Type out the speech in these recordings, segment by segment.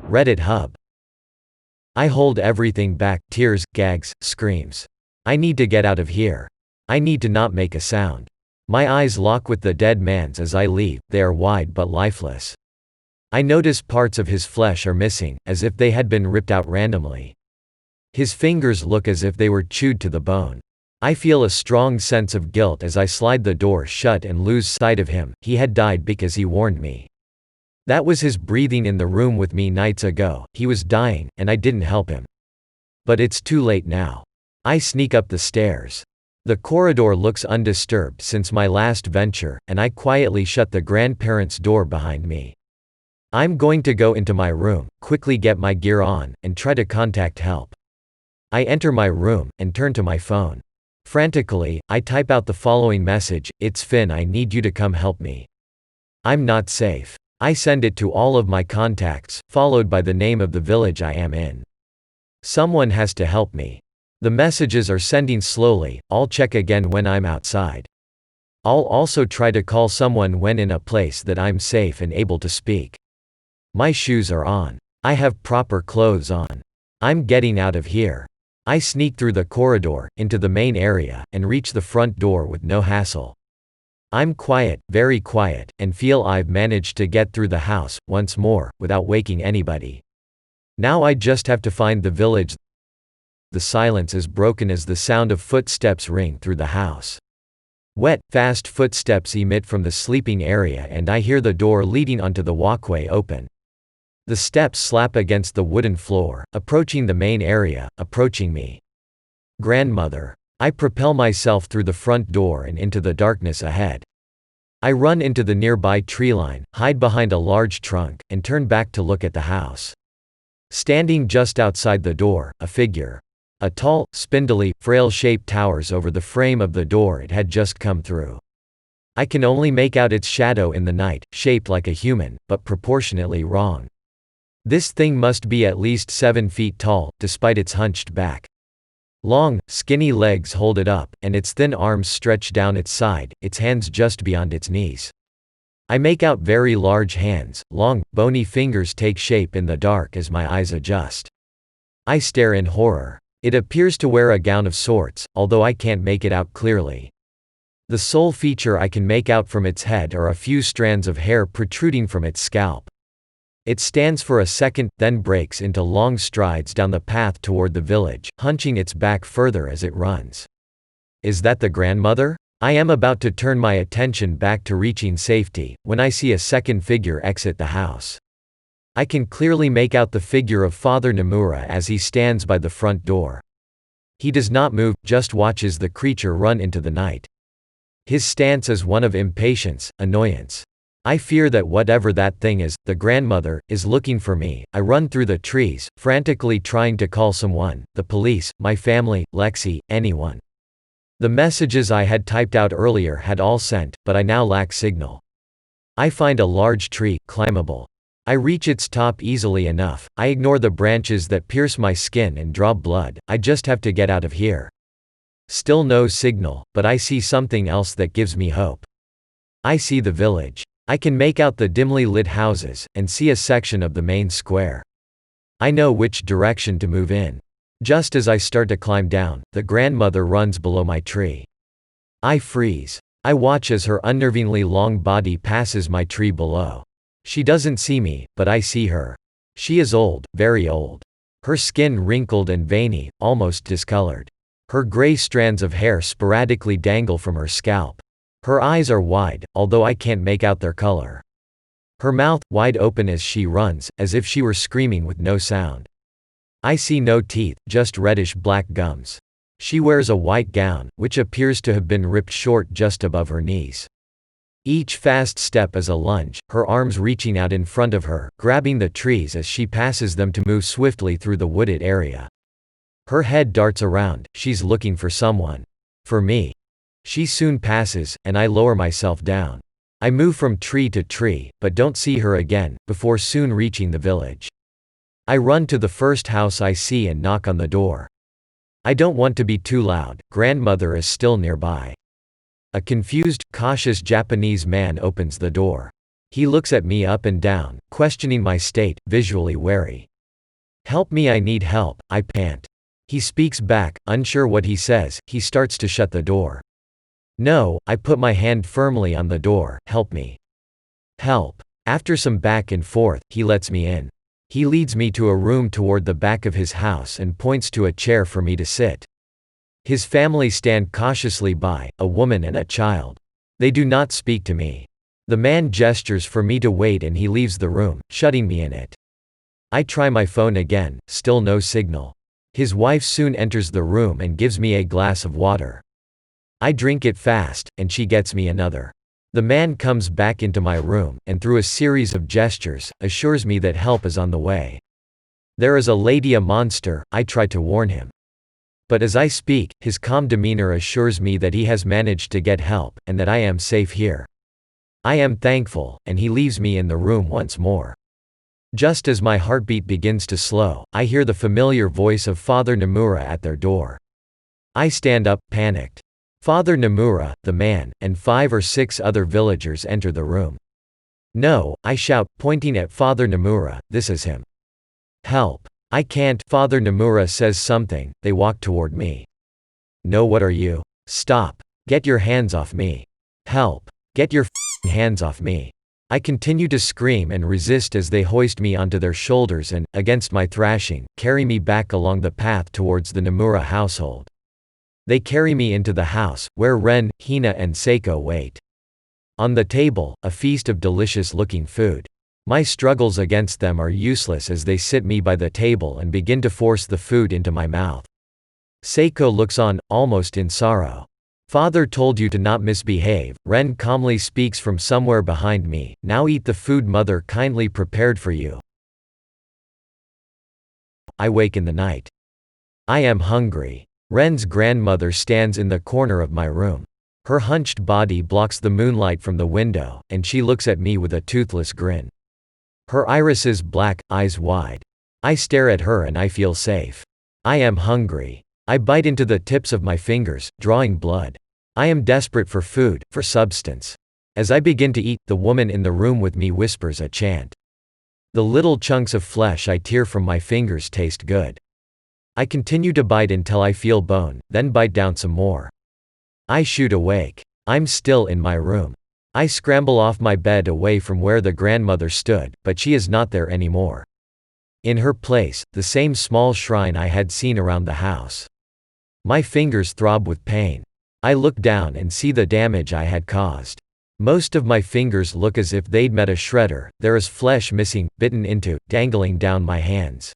RedditHub. I hold everything back, tears, gags, screams. I need to get out of here. I need to not make a sound. My eyes lock with the dead man's as I leave, they are wide but lifeless. I notice parts of his flesh are missing, as if they had been ripped out randomly. His fingers look as if they were chewed to the bone. I feel a strong sense of guilt as I slide the door shut and lose sight of him. He had died because he warned me. That was his breathing in the room with me nights ago. He was dying, and I didn't help him. But it's too late now. I sneak up the stairs. The corridor looks undisturbed since my last venture, and I quietly shut the grandparents' door behind me. I'm going to go into my room, quickly get my gear on, and try to contact help. I enter my room, and turn to my phone. Frantically, I type out the following message: "It's Finn, I need you to come help me. I'm not safe." I send it to all of my contacts, followed by the name of the village I am in. Someone has to help me. The messages are sending slowly. I'll check again when I'm outside. I'll also try to call someone when in a place that I'm safe and able to speak. My shoes are on. I have proper clothes on. I'm getting out of here. I sneak through the corridor, into the main area, and reach the front door with no hassle. I'm quiet, very quiet, and feel I've managed to get through the house, once more, without waking anybody. Now I just have to find the village. The silence is broken as the sound of footsteps ring through the house. Wet, fast footsteps emit from the sleeping area and I hear the door leading onto the walkway open. The steps slap against the wooden floor, approaching the main area, approaching me. Grandmother. I propel myself through the front door and into the darkness ahead. I run into the nearby tree line, hide behind a large trunk, and turn back to look at the house. Standing just outside the door, a figure. A tall, spindly, frail shape towers over the frame of the door it had just come through. I can only make out its shadow in the night, shaped like a human, but proportionately wrong. This thing must be at least 7 feet tall, despite its hunched back. Long, skinny legs hold it up, and its thin arms stretch down its side, its hands just beyond its knees. I make out very large hands, long, bony fingers take shape in the dark as my eyes adjust. I stare in horror. It appears to wear a gown of sorts, although I can't make it out clearly. The sole feature I can make out from its head are a few strands of hair protruding from its scalp. It stands for a second, then breaks into long strides down the path toward the village, hunching its back further as it runs. Is that the grandmother? I am about to turn my attention back to reaching safety, when I see a second figure exit the house. I can clearly make out the figure of Father Nomura as he stands by the front door. He does not move, just watches the creature run into the night. His stance is one of impatience, annoyance. I fear that whatever that thing is, the grandmother, is looking for me. I run through the trees, frantically trying to call someone, the police, my family, Lexi, anyone. The messages I had typed out earlier had all sent, but I now lack signal. I find a large tree, climbable. I reach its top easily enough. I ignore the branches that pierce my skin and draw blood. I just have to get out of here. Still no signal, but I see something else that gives me hope. I see the village. I can make out the dimly lit houses, and see a section of the main square. I know which direction to move in. Just as I start to climb down, the grandmother runs below my tree. I freeze. I watch as her unnervingly long body passes my tree below. She doesn't see me, but I see her. She is old, very old. Her skin wrinkled and veiny, almost discolored. Her gray strands of hair sporadically dangle from her scalp. Her eyes are wide, although I can't make out their color. Her mouth, wide open as she runs, as if she were screaming with no sound. I see no teeth, just reddish-black gums. She wears a white gown, which appears to have been ripped short just above her knees. Each fast step is a lunge, her arms reaching out in front of her, grabbing the trees as she passes them to move swiftly through the wooded area. Her head darts around, she's looking for someone. For me. She soon passes, and I lower myself down. I move from tree to tree, but don't see her again, before soon reaching the village. I run to the first house I see and knock on the door. I don't want to be too loud. Grandmother is still nearby. A confused, cautious Japanese man opens the door. He looks at me up and down, questioning my state, visually wary. "Help me, I need help," I pant. He speaks back, unsure what he says. He starts to shut the door. "No," I put my hand firmly on the door, "help me. Help." After some back and forth, he lets me in. He leads me to a room toward the back of his house and points to a chair for me to sit. His family stand cautiously by, a woman and a child. They do not speak to me. The man gestures for me to wait and he leaves the room, shutting me in it. I try my phone again, still no signal. His wife soon enters the room and gives me a glass of water. I drink it fast, and she gets me another. The man comes back into my room, and through a series of gestures, assures me that help is on the way. "There is a lady, a monster," I try to warn him. But as I speak, his calm demeanor assures me that he has managed to get help, and that I am safe here. I am thankful, and he leaves me in the room once more. Just as my heartbeat begins to slow, I hear the familiar voice of Father Nomura at their door. I stand up, panicked. Father Nomura, the man, and 5 or 6 other villagers enter the room. "No," I shout, pointing at Father Nomura, "this is him. Help. I can't." Father Nomura says something. They walk toward me. "No, what are you? Stop. Get your hands off me. Help. Get your hands off me." I continue to scream and resist as they hoist me onto their shoulders and, against my thrashing, carry me back along the path towards the Nomura household. They carry me into the house, where Ren, Hina and Seiko wait. On the table, a feast of delicious-looking food. My struggles against them are useless as they sit me by the table and begin to force the food into my mouth. Seiko looks on, almost in sorrow. "Father told you to not misbehave," Ren calmly speaks from somewhere behind me. "Now eat the food mother kindly prepared for you." I wake in the night. I am hungry. Ren's grandmother stands in the corner of my room. Her hunched body blocks the moonlight from the window, and she looks at me with a toothless grin. Her irises black, eyes wide. I stare at her and I feel safe. I am hungry. I bite into the tips of my fingers, drawing blood. I am desperate for food, for substance. As I begin to eat, the woman in the room with me whispers a chant. The little chunks of flesh I tear from my fingers taste good. I continue to bite until I feel bone, then bite down some more. I shoot awake. I'm still in my room. I scramble off my bed away from where the grandmother stood, but she is not there anymore. In her place, the same small shrine I had seen around the house. My fingers throb with pain. I look down and see the damage I had caused. Most of my fingers look as if they'd met a shredder. There is flesh missing, bitten into, dangling down my hands.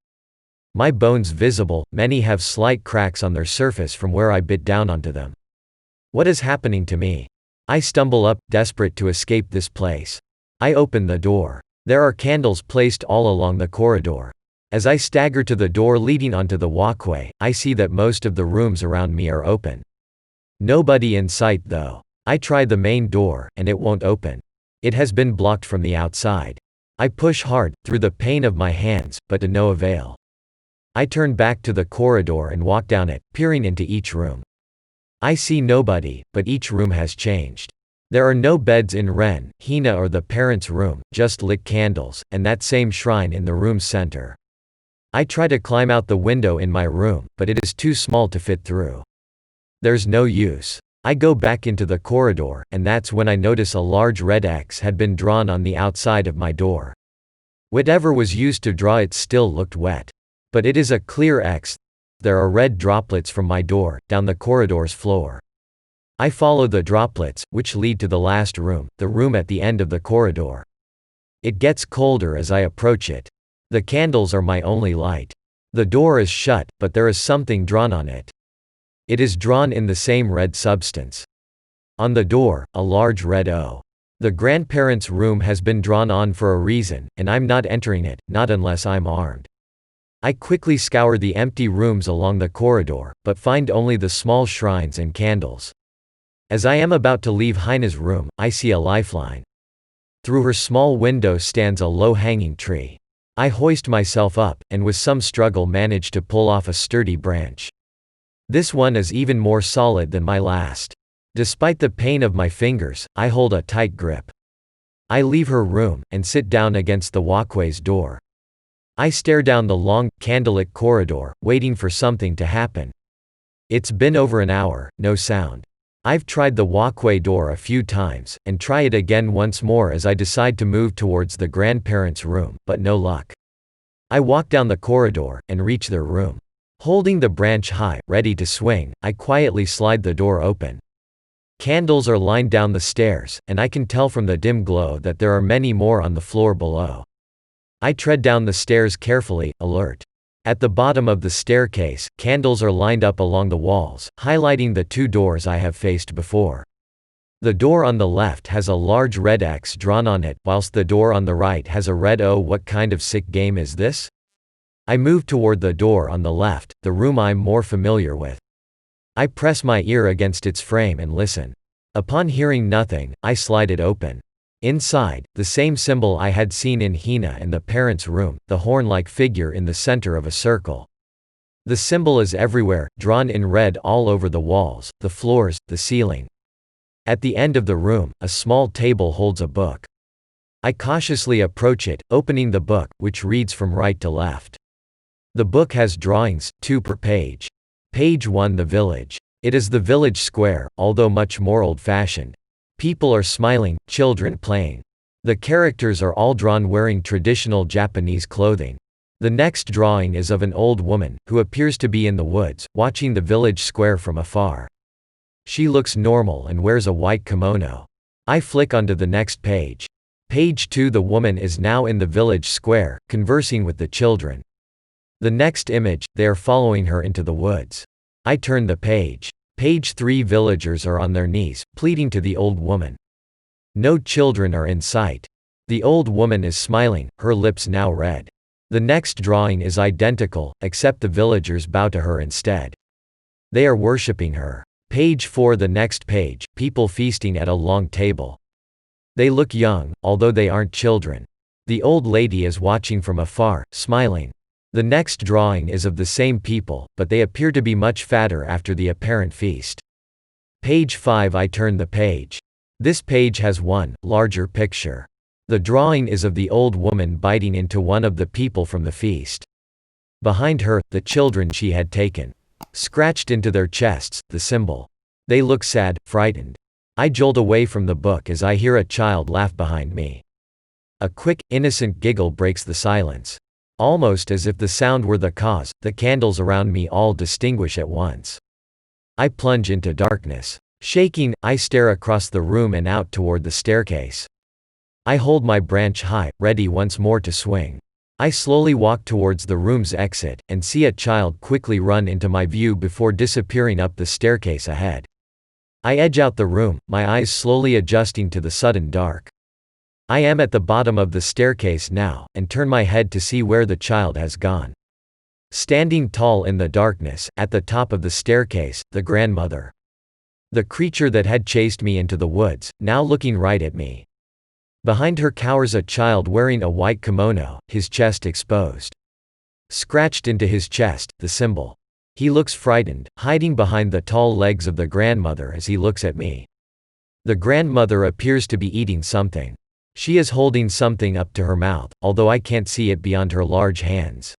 My bones visible, many have slight cracks on their surface from where I bit down onto them. What is happening to me? I stumble up, desperate to escape this place. I open the door. There are candles placed all along the corridor. As I stagger to the door leading onto the walkway, I see that most of the rooms around me are open. Nobody in sight though. I try the main door, and it won't open. It has been blocked from the outside. I push hard, through the pain of my hands, but to no avail. I turn back to the corridor and walk down it, peering into each room. I see nobody, but each room has changed. There are no beds in Ren, Hina or the parents' room, just lit candles, and that same shrine in the room's center. I try to climb out the window in my room, but it is too small to fit through. There's no use. I go back into the corridor, and that's when I notice a large red X had been drawn on the outside of my door. Whatever was used to draw it still looked wet. But it is a clear X. There are red droplets from my door, down the corridor's floor. I follow the droplets, which lead to the last room, the room at the end of the corridor. It gets colder as I approach it. The candles are my only light. The door is shut, but there is something drawn on it. It is drawn in the same red substance. On the door, a large red O. The grandparents' room has been drawn on for a reason, and I'm not entering it, not unless I'm armed. I quickly scour the empty rooms along the corridor, but find only the small shrines and candles. As I am about to leave Hina's room, I see a lifeline. Through her small window stands a low-hanging tree. I hoist myself up, and with some struggle manage to pull off a sturdy branch. This one is even more solid than my last. Despite the pain of my fingers, I hold a tight grip. I leave her room, and sit down against the walkway's door. I stare down the long, candlelit corridor, waiting for something to happen. It's been over an hour, no sound. I've tried the walkway door a few times, and try it again once more as I decide to move towards the grandparents' room, but no luck. I walk down the corridor, and reach their room. Holding the branch high, ready to swing, I quietly slide the door open. Candles are lined down the stairs, and I can tell from the dim glow that there are many more on the floor below. I tread down the stairs carefully, alert. At the bottom of the staircase, candles are lined up along the walls, highlighting the two doors I have faced before. The door on the left has a large red X drawn on it, whilst the door on the right has a red O. What kind of sick game is this? I move toward the door on the left, the room I'm more familiar with. I press my ear against its frame and listen. Upon hearing nothing, I slide it open. Inside, the same symbol I had seen in Hina and the parents' room, the horn-like figure in the center of a circle. The symbol is everywhere, drawn in red all over the walls, the floors, the ceiling. At the end of the room, a small table holds a book. I cautiously approach it, opening the book, which reads from right to left. The book has drawings, 2 per page. Page 1, the village. It is the village square, although much more old-fashioned. People are smiling, children playing. The characters are all drawn wearing traditional Japanese clothing. The next drawing is of an old woman, who appears to be in the woods, watching the village square from afar. She looks normal and wears a white kimono. I flick onto the next page. Page 2, the woman is now in the village square, conversing with the children. The next image, they are following her into the woods. I turn the page. Page 3, villagers are on their knees, pleading to the old woman. No children are in sight. The old woman is smiling, her lips now red. The next drawing is identical, except the villagers bow to her instead. They are worshipping her. Page 4, the next page, people feasting at a long table. They look young, although they aren't children. The old lady is watching from afar, smiling. The next drawing is of the same people, but they appear to be much fatter after the apparent feast. Page 5, I turn the page. This page has one, larger picture. The drawing is of the old woman biting into one of the people from the feast. Behind her, the children she had taken. Scratched into their chests, the symbol. They look sad, frightened. I jolt away from the book as I hear a child laugh behind me. A quick, innocent giggle breaks the silence. Almost as if the sound were the cause, the candles around me all distinguish at once. I plunge into darkness. Shaking, I stare across the room and out toward the staircase. I hold my branch high, ready once more to swing. I slowly walk towards the room's exit, and see a child quickly run into my view before disappearing up the staircase ahead. I edge out the room, my eyes slowly adjusting to the sudden dark. I am at the bottom of the staircase now, and turn my head to see where the child has gone. Standing tall in the darkness, at the top of the staircase, the grandmother. The creature that had chased me into the woods, now looking right at me. Behind her cowers a child wearing a white kimono, his chest exposed. Scratched into his chest, the symbol. He looks frightened, hiding behind the tall legs of the grandmother as he looks at me. The grandmother appears to be eating something. She is holding something up to her mouth, although I can't see it beyond her large hands.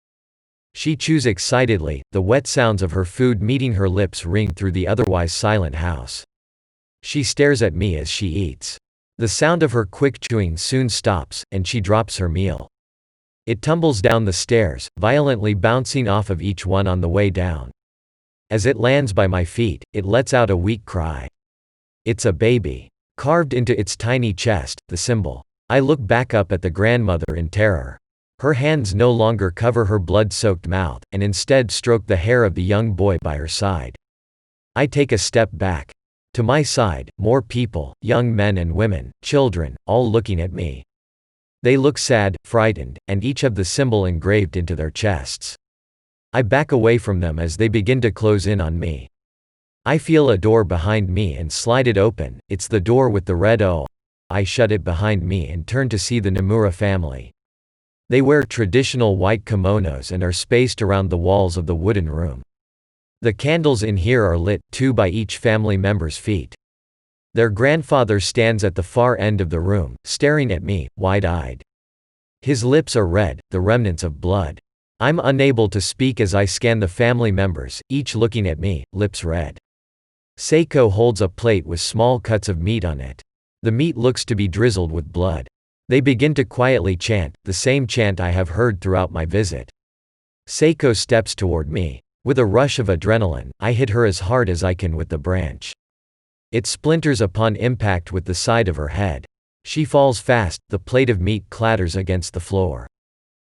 She chews excitedly, the wet sounds of her food meeting her lips ring through the otherwise silent house. She stares at me as she eats. The sound of her quick chewing soon stops, and she drops her meal. It tumbles down the stairs, violently bouncing off of each one on the way down. As it lands by my feet, it lets out a weak cry. It's a baby. Carved into its tiny chest, the symbol. I look back up at the grandmother in terror. Her hands no longer cover her blood-soaked mouth, and instead stroke the hair of the young boy by her side. I take a step back. To my side, more people, young men and women, children, all looking at me. They look sad, frightened, and each have the symbol engraved into their chests. I back away from them as they begin to close in on me. I feel a door behind me and slide it open. It's the door with the red O. I shut it behind me and turn to see the Nomura family. They wear traditional white kimonos and are spaced around the walls of the wooden room. The candles in here are lit, 2 by each family member's feet. Their grandfather stands at the far end of the room, staring at me, wide-eyed. His lips are red, the remnants of blood. I'm unable to speak as I scan the family members, each looking at me, lips red. Seiko holds a plate with small cuts of meat on it. The meat looks to be drizzled with blood. They begin to quietly chant, the same chant I have heard throughout my visit. Seiko steps toward me. With a rush of adrenaline, I hit her as hard as I can with the branch. It splinters upon impact with the side of her head. She falls fast, the plate of meat clatters against the floor.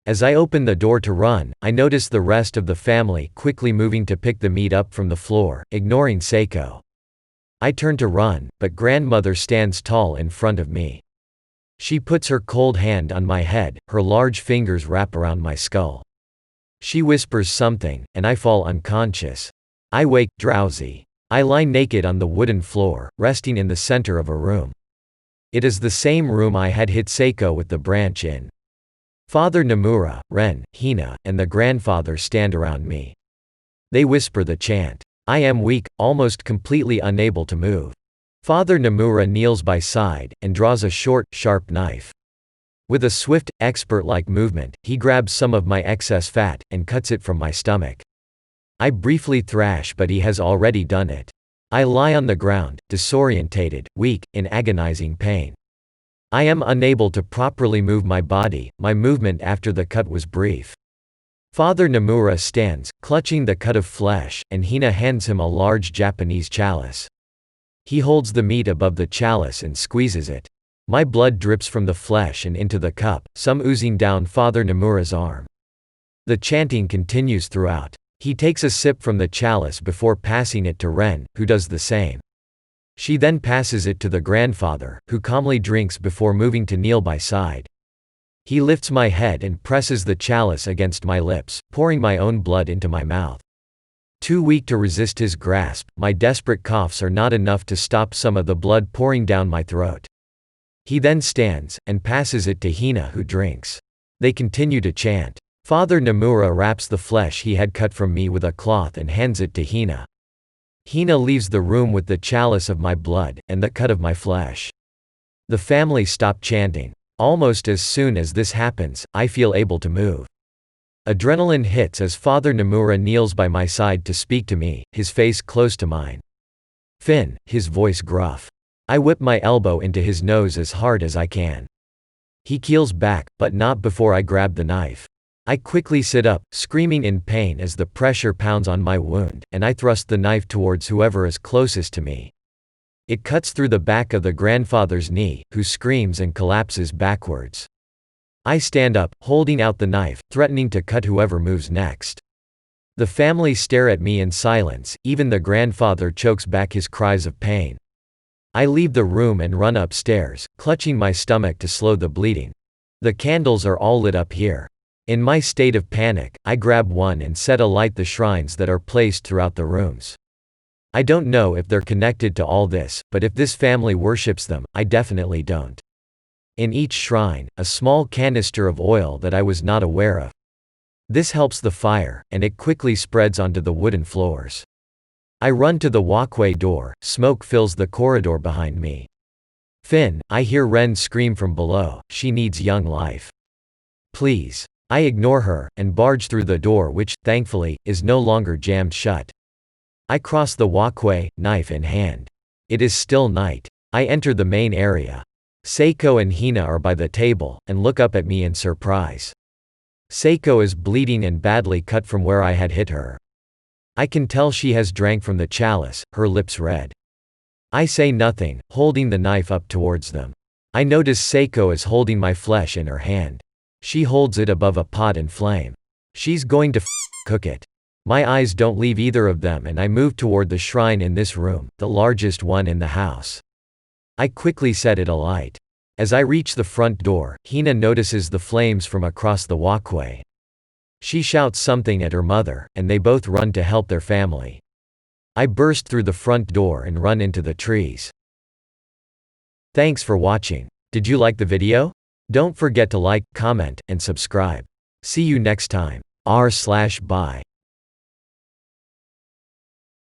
As I open the door to run, I notice the rest of the family quickly moving to pick the meat up from the floor, ignoring Seiko. I turn to run, but grandmother stands tall in front of me. She puts her cold hand on my head, her large fingers wrap around my skull. She whispers something, and I fall unconscious. I wake, drowsy. I lie naked on the wooden floor, resting in the center of a room. It is the same room I had hit Seiko with the branch in. Father Nomura, Ren, Hina, and the grandfather stand around me. They whisper the chant. I am weak, almost completely unable to move. Father Nomura kneels by side, and draws a short, sharp knife. With a swift, expert-like movement, he grabs some of my excess fat, and cuts it from my stomach. I briefly thrash, but he has already done it. I lie on the ground, disorientated, weak, in agonizing pain. I am unable to properly move my body, my movement after the cut was brief. Father Nomura stands, clutching the cut of flesh, and Hina hands him a large Japanese chalice. He holds the meat above the chalice and squeezes it. My blood drips from the flesh and into the cup, some oozing down Father Nomura's arm. The chanting continues throughout. He takes a sip from the chalice before passing it to Ren, who does the same. She then passes it to the grandfather, who calmly drinks before moving to kneel by side. He lifts my head and presses the chalice against my lips, pouring my own blood into my mouth. Too weak to resist his grasp, my desperate coughs are not enough to stop some of the blood pouring down my throat. He then stands, and passes it to Hina, who drinks. They continue to chant. Father Nomura wraps the flesh he had cut from me with a cloth and hands it to Hina. Hina leaves the room with the chalice of my blood, and the cut of my flesh. The family stop chanting. Almost as soon as this happens, I feel able to move. Adrenaline hits as Father Nomura kneels by my side to speak to me, his face close to mine. Finn, his voice gruff. I whip my elbow into his nose as hard as I can. He keels back, but not before I grab the knife. I quickly sit up, screaming in pain as the pressure pounds on my wound, and I thrust the knife towards whoever is closest to me. It cuts through the back of the grandfather's knee, who screams and collapses backwards. I stand up, holding out the knife, threatening to cut whoever moves next. The family stare at me in silence, even the grandfather chokes back his cries of pain. I leave the room and run upstairs, clutching my stomach to slow the bleeding. The candles are all lit up here. In my state of panic, I grab one and set alight the shrines that are placed throughout the rooms. I don't know if they're connected to all this, but if this family worships them, I definitely don't. In each shrine, a small canister of oil that I was not aware of. This helps the fire, and it quickly spreads onto the wooden floors. I run to the walkway door, smoke fills the corridor behind me. Finn, I hear Ren scream from below, she needs young life. Please. I ignore her, and barge through the door which, thankfully, is no longer jammed shut. I cross the walkway, knife in hand. It is still night. I enter the main area. Seiko and Hina are by the table, and look up at me in surprise. Seiko is bleeding and badly cut from where I had hit her. I can tell she has drank from the chalice, her lips red. I say nothing, holding the knife up towards them. I notice Seiko is holding my flesh in her hand. She holds it above a pot in flame. She's going to cook it. My eyes don't leave either of them and I move toward the shrine in this room, the largest one in the house. I quickly set it alight. As I reach the front door, Hina notices the flames from across the walkway. She shouts something at her mother, and they both run to help their family. I burst through the front door and run into the trees. Thanks for watching. Did you like the video? Don't forget to like, comment, and subscribe. See you next time. R/Bye.